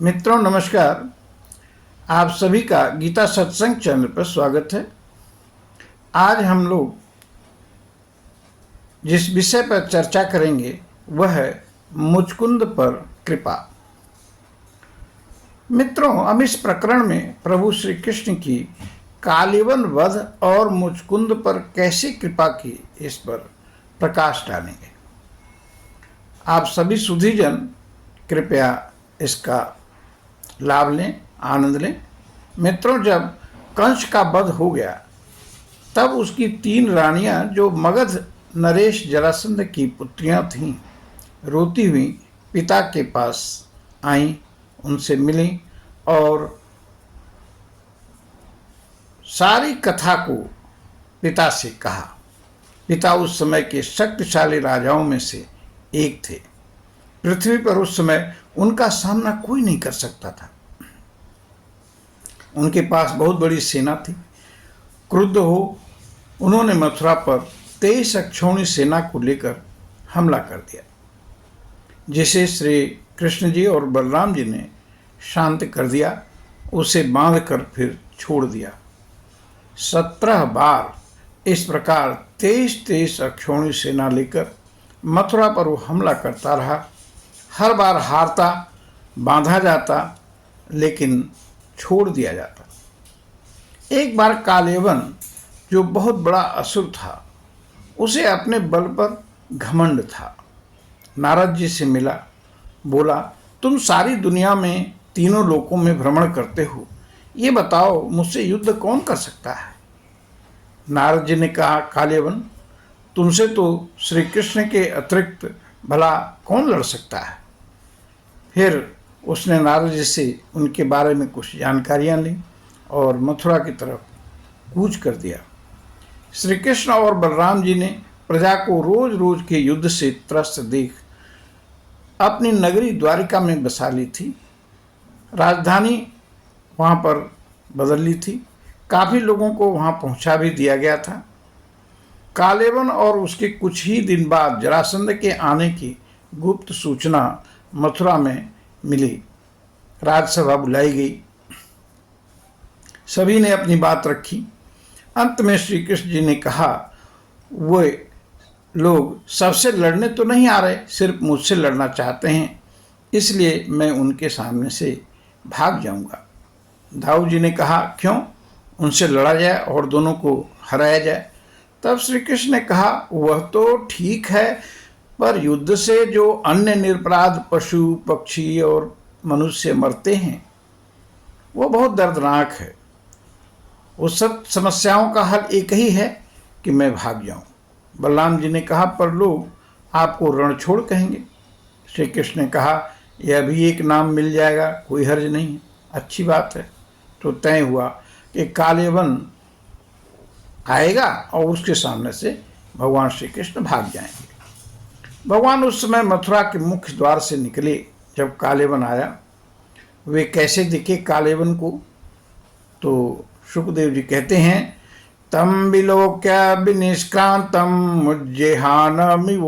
मित्रों नमस्कार। आप सभी का गीता सत्संग चैनल पर स्वागत है। आज हम लोग जिस विषय पर चर्चा करेंगे वह है मुचकुंद पर कृपा। मित्रों, हम इस प्रकरण में प्रभु श्री कृष्ण की कालीवन वध और मुचकुंद पर कैसे कृपा की इस पर प्रकाश डालेंगे। आप सभी सुधीजन कृपया इसका लाभ लें, आनंद लें। मित्रों, जब कंस का वध हो गया तब उसकी 3 रानियां जो मगध नरेश जरासंध की पुत्रियां थीं, रोती हुई पिता के पास आईं, उनसे मिलीं और सारी कथा को पिता से कहा। पिता उस समय के शक्तिशाली राजाओं में से एक थे। पृथ्वी पर उस समय उनका सामना कोई नहीं कर सकता था। उनके पास बहुत बड़ी सेना थी। क्रुद्ध हो उन्होंने मथुरा पर 23 अक्षौणी सेना को लेकर हमला कर दिया, जिसे श्री कृष्ण जी और बलराम जी ने शांत कर दिया। उसे बांध कर फिर छोड़ दिया। 17 बार इस प्रकार 23 अक्षौणी सेना लेकर मथुरा पर वो हमला करता रहा। हर बार हारता, बांधा जाता, लेकिन छोड़ दिया जाता। एक बार कालेवन, जो बहुत बड़ा असुर था, उसे अपने बल पर घमंड था, नारद जी से मिला। बोला, तुम सारी दुनिया में तीनों लोकों में भ्रमण करते हो, ये बताओ मुझसे युद्ध कौन कर सकता है। नारद जी ने कहा, कालेवन, तुमसे तो श्री कृष्ण के अतिरिक्त भला कौन लड़ सकता है। फिर उसने नारद जी से उनके बारे में कुछ जानकारियां ली और मथुरा की तरफ कूच कर दिया। श्री कृष्ण और बलराम जी ने प्रजा को रोज रोज के युद्ध से त्रस्त देख अपनी नगरी द्वारिका में बसा ली थी। राजधानी वहाँ पर बदल ली थी। काफ़ी लोगों को वहाँ पहुँचा भी दिया गया था। कालेवन और उसके कुछ ही दिन बाद जरासंध के आने की गुप्त सूचना मथुरा में मिली। राजसभा बुलाई गई। सभी ने अपनी बात रखी। अंत में श्री कृष्ण जी ने कहा, वे लोग सबसे लड़ने तो नहीं आ रहे, सिर्फ मुझसे लड़ना चाहते हैं, इसलिए मैं उनके सामने से भाग जाऊंगा। दाऊ जी ने कहा, क्यों, उनसे लड़ा जाए और दोनों को हराया जाए। तब श्री कृष्ण ने कहा, वह तो ठीक है, पर युद्ध से जो अन्य निरपराध पशु पक्षी और मनुष्य मरते हैं वो बहुत दर्दनाक है। उस सब समस्याओं का हल एक ही है कि मैं भाग जाऊं। बलराम जी ने कहा, पर लोग आपको रणछोड़ कहेंगे। श्री कृष्ण ने कहा, यह भी एक नाम मिल जाएगा, कोई हर्ज नहीं है। अच्छी बात है। तो तय हुआ कि कालेवन आएगा और उसके सामने से भगवान श्री कृष्ण भाग जाएंगे। भगवान उस समय मथुरा के मुख्य द्वार से निकले। जब कालेवन आया, वे कैसे दिखे कालेवन को, तो सुखदेव जी कहते हैं, तम विलोक्य विनिष्क्रांतम मुज्जेहानमिवोडुपम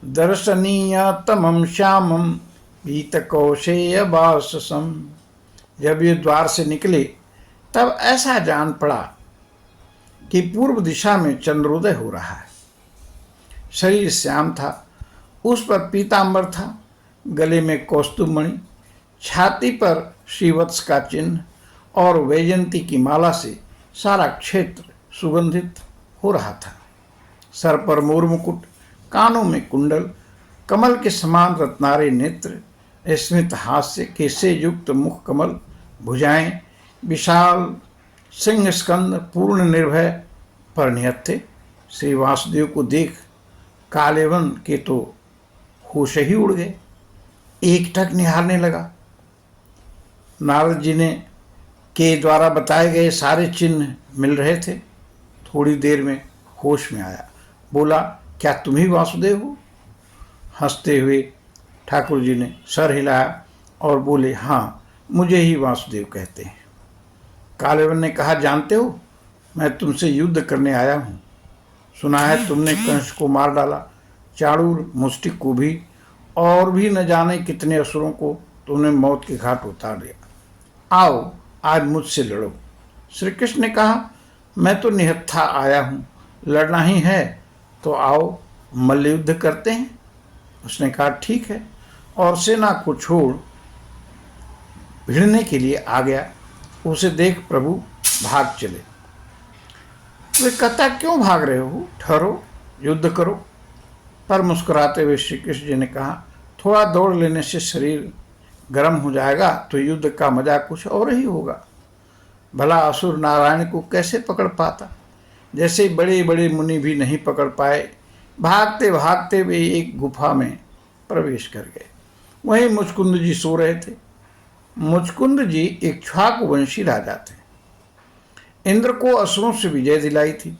दर्शनीय तमम श्यामम पीतकौशेय वाससम। जब ये द्वार से निकले तब ऐसा जान पड़ा कि पूर्व दिशा में चंद्रोदय हो रहा है। शरीर श्याम था, उस पर पीतांबर था, गले में कौस्तुभमणि, छाती पर श्रीवत्स का चिन्ह और वैजयंती की माला से सारा क्षेत्र सुगंधित हो रहा था। सर पर मोर मुकुट, कानों में कुंडल, कमल के समान रत्नारे नेत्र, स्मित हास्य के से युक्त मुख कमल, भुजाएं विशाल, सिंह स्कंद, पूर्ण निर्भय परिणत थे। श्री वासुदेव को देख कालेवन के तो होश ही उड़ गए। एकटक निहारने लगा। नारद जी ने के द्वारा बताए गए सारे चिन्ह मिल रहे थे। थोड़ी देर में होश में आया। बोला, क्या तुम ही वासुदेव हो। हंसते हुए ठाकुर जी ने सर हिलाया और बोले, हाँ, मुझे ही वासुदेव कहते हैं। कालेवन ने कहा, जानते हो, मैं तुमसे युद्ध करने आया हूँ। सुना है तुमने कंस को मार डाला, चाणूर मुष्टिक को भी, और भी न जाने कितने असुरों को तो उन्हें मौत के घाट उतार दिया। आओ आज मुझसे लड़ो। श्री कृष्ण ने कहा, मैं तो निहत्था आया हूँ, लड़ना ही है तो आओ मल्ल युद्ध करते हैं। उसने कहा ठीक है, और सेना को छोड़ भिड़ने के लिए आ गया। उसे देख प्रभु भाग चले। वे कहता, क्यों भाग रहे हो, ठहरो, युद्ध करो। पर मुस्कुराते हुए श्री कृष्ण जी ने कहा, थोड़ा दौड़ लेने से शरीर गर्म हो जाएगा तो युद्ध का मजा कुछ और ही होगा। भला असुर नारायण को कैसे पकड़ पाता, जैसे बड़े बड़े मुनि भी नहीं पकड़ पाए। भागते भागते वे एक गुफा में प्रवेश कर गए। वहीं मुचकुंद जी सो रहे थे। मुचकुंद जी एक क्षाकवंशी राजा थे। इंद्र को असुरों से विजय दिलाई थी।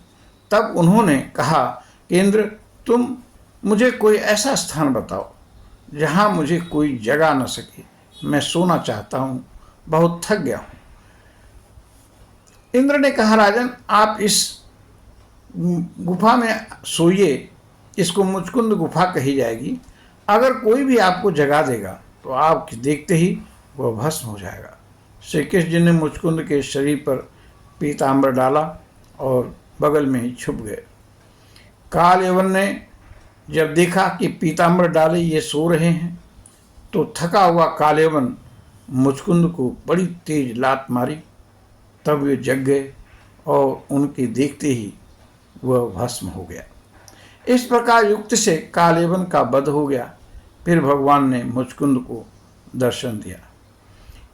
तब उन्होंने कहा कि इंद्र, तुम मुझे कोई ऐसा स्थान बताओ जहां मुझे कोई जगा न सके। मैं सोना चाहता हूँ, बहुत थक गया हूँ। इंद्र ने कहा, राजन, आप इस गुफा में सोइए। इसको मुचकुंद गुफा कही जाएगी। अगर कोई भी आपको जगा देगा तो आप देखते ही वह भस्म हो जाएगा। श्री कृष्ण जी ने मुचकुंद के शरीर पर पीताम्बर डाला और बगल में ही छुप गए। काल यवन ने जब देखा कि पीताम्बर डाले ये सो रहे हैं तो थका हुआ काल यवन मुचकुंद को बड़ी तेज लात मारी। तब वे जग गए और उनके देखते ही वह भस्म हो गया। इस प्रकार युक्ति से कालेवन का वध हो गया। फिर भगवान ने मुचकुंद को दर्शन दिया।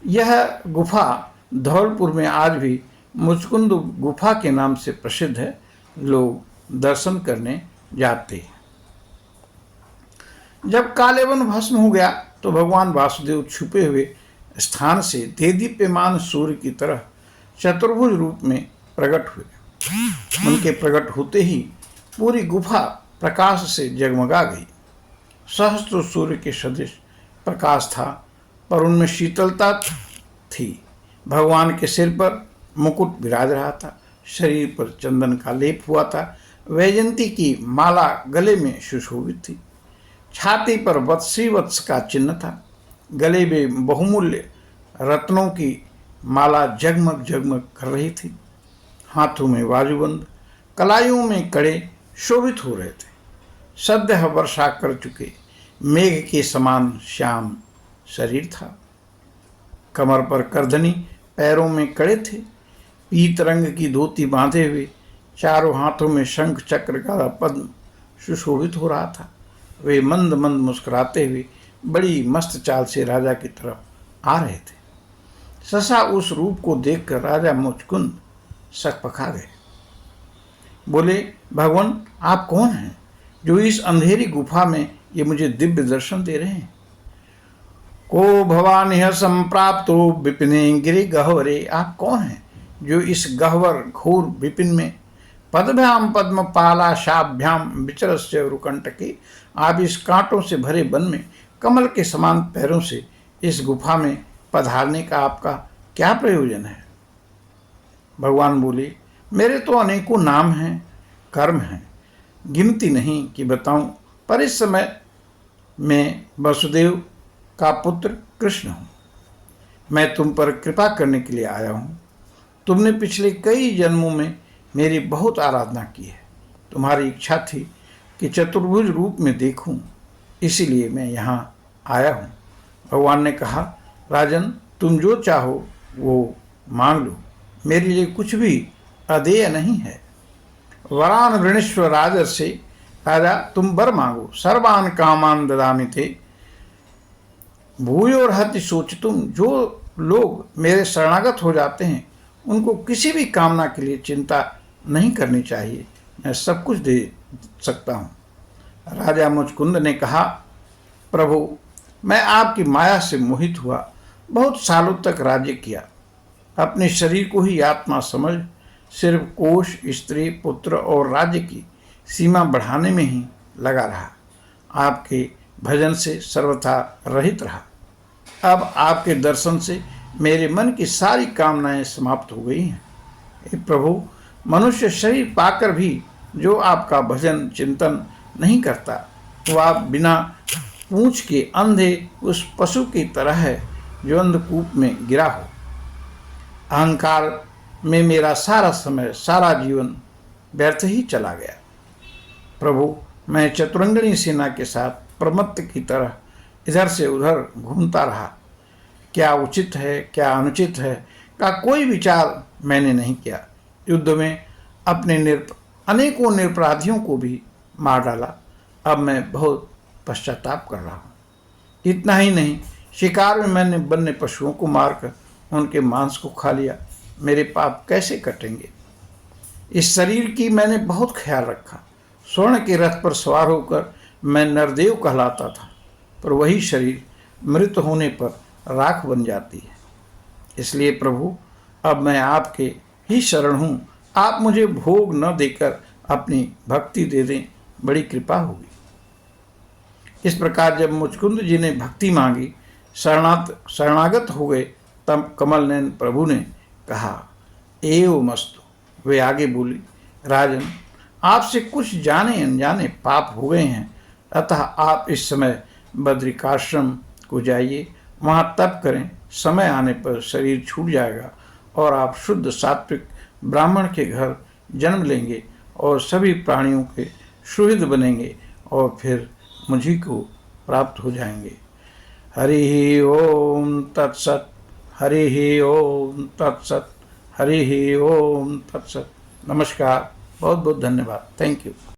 यह गुफा धौलपुर में आज भी मुचकुंद गुफा के नाम से प्रसिद्ध है। लोग दर्शन करने जाते हैं। जब कालेवन भस्म हो गया तो भगवान वासुदेव छुपे हुए स्थान से देदीप्यमान सूर्य की तरह चतुर्भुज रूप में प्रकट हुए। उनके प्रकट होते ही पूरी गुफा प्रकाश से जगमगा गई। सहस्त्र सूर्य के सदृश प्रकाश था, पर उनमें शीतलता थी। भगवान के सिर पर मुकुट विराज रहा था, शरीर पर चंदन का लेप हुआ था, वैजंती की माला गले में सुशोभित थी, छाती पर वत्स का चिन्ह था, गले में बहुमूल्य रत्नों की माला जगमग जगमग कर रही थी, हाथों में बाजूबंद, कलाइयों में कड़े शोभित हो रहे थे। सद्य वर्षा कर चुके मेघ के समान श्याम शरीर था। कमर पर करधनी, पैरों में कड़े थे, पीत रंग की धोती बांधे हुए, चारों हाथों में शंख चक्र का पद्म सुशोभित हो रहा था। वे मंद मंद मुस्कुराते हुए बड़ी मस्त चाल से राजा की तरफ आ रहे थे। सहसा उस रूप को देखकर राजा मुचकुंद सकपका गए। बोले, भगवान, आप कौन हैं जो इस अंधेरी गुफा में ये मुझे दिव्य दर्शन दे रहे हैं? को भवानिह संप्राप्तो विपिने गिरि गह्वरे। आप कौन हैं जो इस गह्वर घोर विपिन में पद्भ्याम पद्म पाला शाभ्याम विचरस्य रुकंटके। आप इस कांटों से भरे वन में कमल के समान पैरों से इस गुफा में पधारने का आपका क्या प्रयोजन है? भगवान बोले, मेरे तो अनेकों नाम हैं, कर्म हैं, गिनती नहीं कि बताऊं, पर इस समय मैं वसुदेव का पुत्र कृष्ण हूँ। मैं तुम पर कृपा करने के लिए आया हूँ। तुमने पिछले कई जन्मों में मेरी बहुत आराधना की है। तुम्हारी इच्छा थी कि चतुर्भुज रूप में देखूं, इसीलिए मैं यहाँ आया हूँ। भगवान ने कहा, राजन, तुम जो चाहो वो मांग लो, मेरे लिए कुछ भी अदेय नहीं है। वरान वृणीश्वर राजर्षि। राजा, तुम वर मांगो, सर्वान कामान ददामि ते। भूयोर्हति सोचितुम। जो लोग मेरे शरणागत हो जाते हैं उनको किसी भी कामना के लिए चिंता नहीं करनी चाहिए, मैं सब कुछ दे सकता हूँ। राजा मुचकुंद ने कहा, प्रभु, मैं आपकी माया से मोहित हुआ, बहुत सालों तक राज्य किया, अपने शरीर को ही आत्मा समझ सिर्फ कोष, स्त्री, पुत्र और राज्य की सीमा बढ़ाने में ही लगा रहा। आपके भजन से सर्वथा रहित रहा। अब आपके दर्शन से मेरे मन की सारी कामनाएं समाप्त हो गई हैं। हे प्रभु, मनुष्य शरीर पाकर भी जो आपका भजन चिंतन नहीं करता, तो आप बिना पूंछ के अंधे उस पशु की तरह है जो अंधकूप में गिरा हो। अहंकार में मेरा सारा समय, सारा जीवन व्यर्थ ही चला गया। प्रभु, मैं चतुरंगिणी सेना के साथ प्रमत्त की तरह इधर से उधर घूमता रहा। क्या उचित है, क्या अनुचित है का कोई विचार मैंने नहीं किया। युद्ध में अपने अनेकों निरपराधियों को भी मार डाला। अब मैं बहुत पश्चाताप कर रहा हूँ। इतना ही नहीं, शिकार में मैंने वन्य पशुओं को मारकर उनके मांस को खा लिया। मेरे पाप कैसे कटेंगे? इस शरीर की मैंने बहुत ख्याल रखा। स्वर्ण के रथ पर सवार होकर मैं नरदेव कहलाता था, पर वही शरीर मृत होने पर राख बन जाती है। इसलिए प्रभु, अब मैं आपके ही शरण हूँ। आप मुझे भोग न देकर अपनी भक्ति दे दें, बड़ी कृपा होगी। इस प्रकार जब मुचकुंद जी ने भक्ति मांगी, शरणागत हो गए, तब कमल नयन प्रभु ने कहा, एव मस्तु। वे आगे बोली, राजन, आपसे कुछ जाने अनजाने पाप हो गए हैं, अतः आप इस समय बद्रिकाश्रम को जाइए, वहाँ तप करें। समय आने पर शरीर छूट जाएगा और आप शुद्ध सात्विक ब्राह्मण के घर जन्म लेंगे और सभी प्राणियों के सुहृद बनेंगे और फिर मुझी को प्राप्त हो जाएंगे। हरि ओम तत्सत। हरि ओम तत्सत। हरि ओम तत्सत। नमस्कार, बहुत बहुत धन्यवाद। Thank you.